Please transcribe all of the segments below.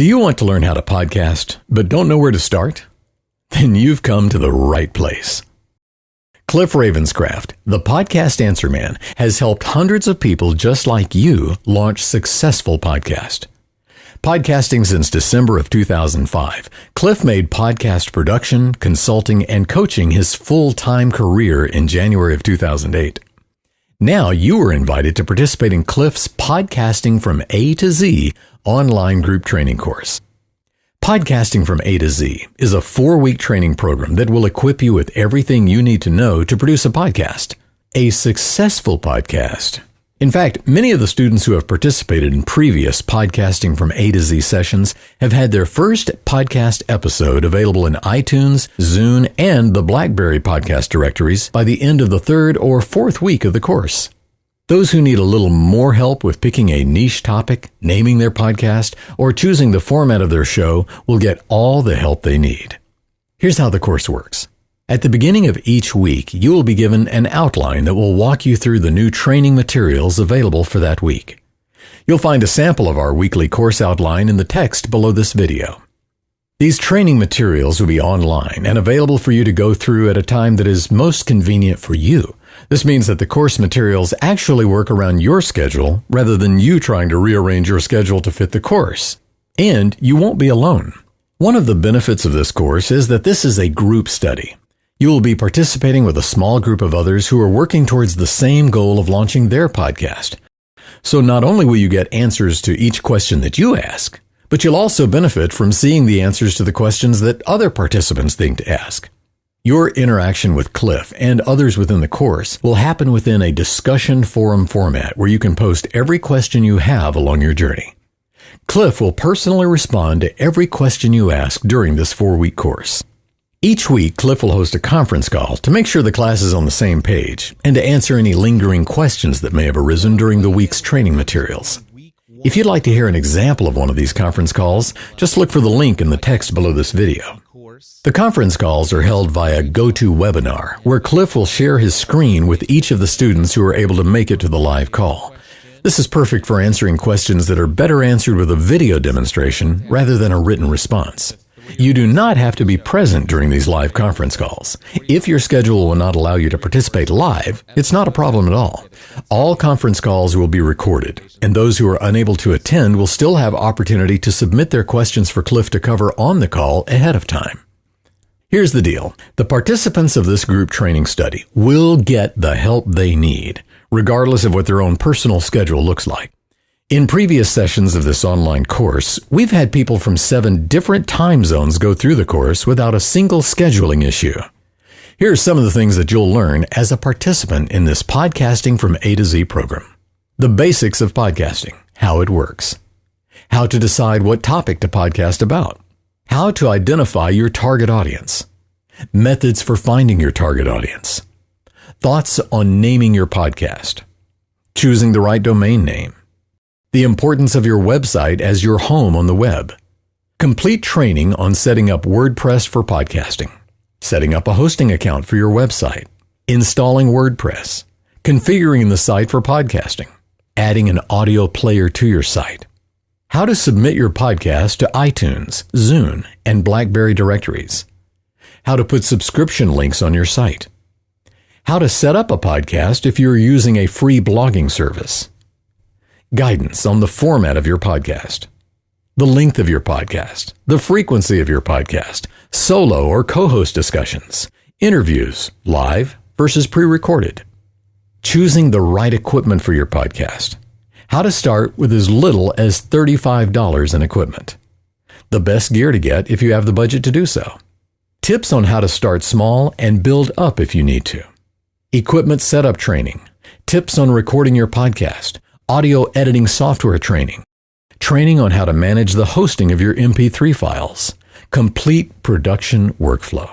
Do you want to learn how to podcast, but don't know where to start? Then you've come to the right place. Cliff Ravenscraft, the podcast answer man, has helped hundreds of people just like you launch successful podcasts. Podcasting since December of 2005, Cliff made podcast production, consulting, and coaching his full-time career in January of 2008. Now you are invited to participate in Cliff's Podcasting from A to Z online group training course. Podcasting from A to Z is a 4-week training program that will equip you with everything you need to know to produce a podcast, a successful podcast. In fact, many of the students who have participated in previous Podcasting from A to Z sessions have had their first podcast episode available in iTunes, Zune, and the BlackBerry podcast directories by the end of the 3rd or 4th week of the course. Those who need a little more help with picking a niche topic, naming their podcast, or choosing the format of their show will get all the help they need. Here's how the course works. At the beginning of each week, you will be given an outline that will walk you through the new training materials available for that week. You'll find a sample of our weekly course outline in the text below this video. These training materials will be online and available for you to go through at a time that is most convenient for you. This means that the course materials actually work around your schedule rather than you trying to rearrange your schedule to fit the course. And you won't be alone. One of the benefits of this course is that this is a group study. You will be participating with a small group of others who are working towards the same goal of launching their podcast. So not only will you get answers to each question that you ask, but you'll also benefit from seeing the answers to the questions that other participants think to ask. Your interaction with Cliff and others within the course will happen within a discussion forum format where you can post every question you have along your journey. Cliff will personally respond to every question you ask during this 4-week course. Each week, Cliff will host a conference call to make sure the class is on the same page and to answer any lingering questions that may have arisen during the week's training materials. If you'd like to hear an example of one of these conference calls, just look for the link in the text below this video. The conference calls are held via GoToWebinar, where Cliff will share his screen with each of the students who are able to make it to the live call. This is perfect for answering questions that are better answered with a video demonstration rather than a written response. You do not have to be present during these live conference calls. If your schedule will not allow you to participate live, it's not a problem at all. All conference calls will be recorded, and those who are unable to attend will still have opportunity to submit their questions for Cliff to cover on the call ahead of time. Here's the deal. The participants of this group training study will get the help they need, regardless of what their own personal schedule looks like. In previous sessions of this online course, we've had people from 7 different time zones go through the course without a single scheduling issue. Here are some of the things that you'll learn as a participant in this Podcasting from A to Z program. The basics of podcasting, how it works. How to decide what topic to podcast about. How to identify your target audience. Methods for finding your target audience. Thoughts on naming your podcast. Choosing the right domain name. The importance of your website as your home on the web. Complete training on setting up WordPress for podcasting. Setting up a hosting account for your website. Installing WordPress. Configuring the site for podcasting. Adding an audio player to your site. How to submit your podcast to iTunes, Zune, and BlackBerry directories. How to put subscription links on your site. How to set up a podcast if you're using a free blogging service. Guidance on the format of your podcast. The length of your podcast. The frequency of your podcast. Solo or co-host discussions. Interviews, live versus pre-recorded. Choosing the right equipment for your podcast. How to start with as little as $35 in equipment. The best gear to get if you have the budget to do so. Tips on how to start small and build up if you need to. Equipment setup training. Tips on recording your podcast. Audio editing software training. Training on how to manage the hosting of your MP3 files. Complete production workflow.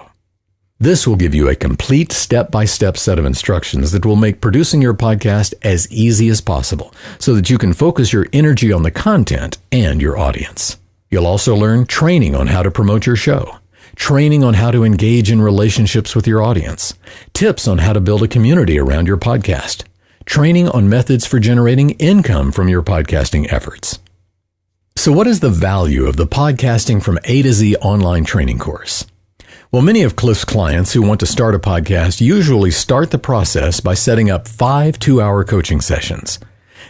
This will give you a complete step-by-step set of instructions that will make producing your podcast as easy as possible so that you can focus your energy on the content and your audience. You'll also learn training on how to promote your show, training on how to engage in relationships with your audience, tips on how to build a community around your podcast, training on methods for generating income from your podcasting efforts. So what is the value of the Podcasting from A to Z online training course? Well, many of Cliff's clients who want to start a podcast usually start the process by setting up 5 2-hour coaching sessions.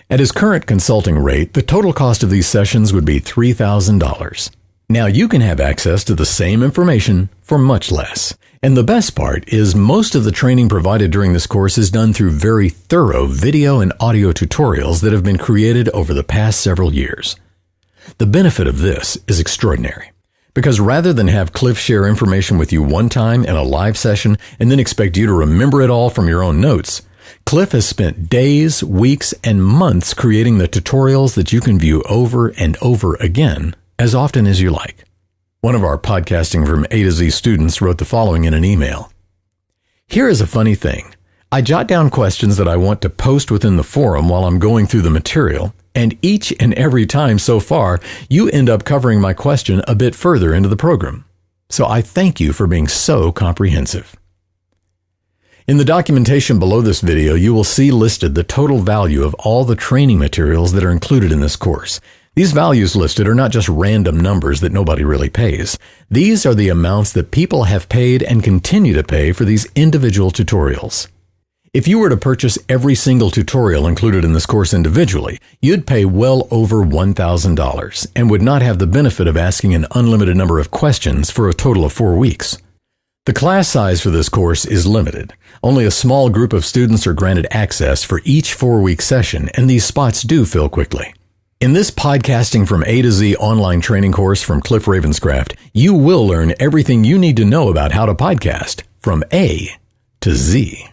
At his current consulting rate, the total cost of these sessions would be $3,000. Now you can have access to the same information for much less. And the best part is most of the training provided during this course is done through very thorough video and audio tutorials that have been created over the past several years. The benefit of this is extraordinary, because rather than have Cliff share information with you one time in a live session and then expect you to remember it all from your own notes, Cliff has spent days, weeks, and months creating the tutorials that you can view over and over again as often as you like. One of our Podcasting from A to Z students wrote the following in an email. Here is a funny thing. I jot down questions that I want to post within the forum while I'm going through the material, and each and every time so far, you end up covering my question a bit further into the program. So I thank you for being so comprehensive. In the documentation below this video, you will see listed the total value of all the training materials that are included in this course. These values listed are not just random numbers that nobody really pays. These are the amounts that people have paid and continue to pay for these individual tutorials. If you were to purchase every single tutorial included in this course individually, you'd pay well over $1,000 and would not have the benefit of asking an unlimited number of questions for a total of 4 weeks. The class size for this course is limited. Only a small group of students are granted access for each 4-week session, and these spots do fill quickly. In this Podcasting from A to Z online training course from Cliff Ravenscraft, you will learn everything you need to know about how to podcast from A to Z.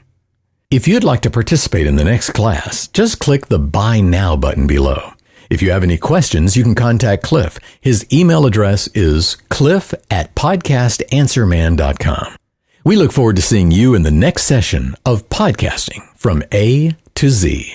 If you'd like to participate in the next class, just click the Buy Now button below. If you have any questions, you can contact Cliff. His email address is cliff@podcastanswerman.com. We look forward to seeing you in the next session of Podcasting from A to Z.